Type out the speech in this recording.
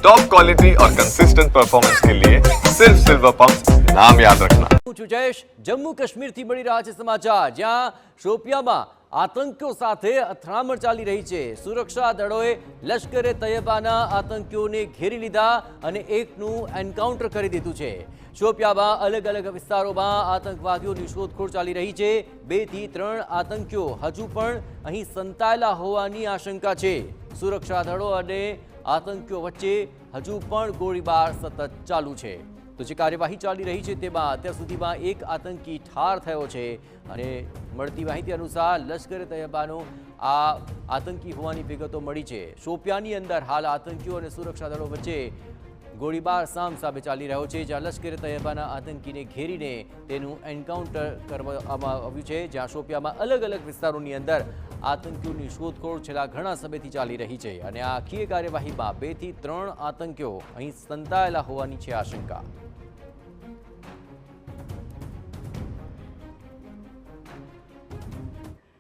Top quality और consistent performance के लिए सिर्फ सिल्वर पंप नाम याद रखना। હું છું જયેશ। જમ્મુ કાશ્મીરથી મળી રહ્યા છે સમાચાર, જ્યાં શોપિયામાં આતંકીઓ સાથે અથડામણ ચાલી રહી છે। સુરક્ષા દળોએ લશ્કરે તૈયબાના આતંકીઓને ઘેરી લીધા અને એકનું એન્કાઉન્ટર કરી દીધું છે। શોપિયામાં અલગ અલગ વિસ્તારોમાં આતંકવાદીઓની શોધખોળ ચાલી રહી છે। 2 થી 3 આતંકીઓ હજુ પણ અહીં સંતાયેલા હોવાની આશંકા છે। સુરક્ષા દળો અને આતંકીઓ વચ્ચે હજુ પણ ગોળીબાર સતત ચાલુ છે। તો જે કાર્યવાહી ચાલી રહી છે તેમાં અત્યાર સુધીમાં એક આતંકી ઠાર થયો છે અને મળતી માહિતી અનુસાર લશ્કરે તૈયબાનો આ આતંકી હોવાની વિગતો મળી છે। શોપિયાની અંદર હાલ આતંકીઓ અને સુરક્ષા દળો વચ્ચે ગોળીબાર સામસામે ચાલી રહ્યો છે, જ્યાં લશ્કરે તૈયબાના આતંકીને ઘેરીને તેનું એન્કાઉન્ટર કરવામાં આવ્યું છે। જ્યાં શોપિયામાં અલગ અલગ વિસ્તારોની અંદર આતંકીઓની શોધખોળ છેલ્લા ઘણા સમયથી ચાલી રહી છે અને આ આખી કાર્યવાહીમાં 2 થી 3 આતંકીઓ અહીં સંતાયેલા હોવાની છે આશંકા।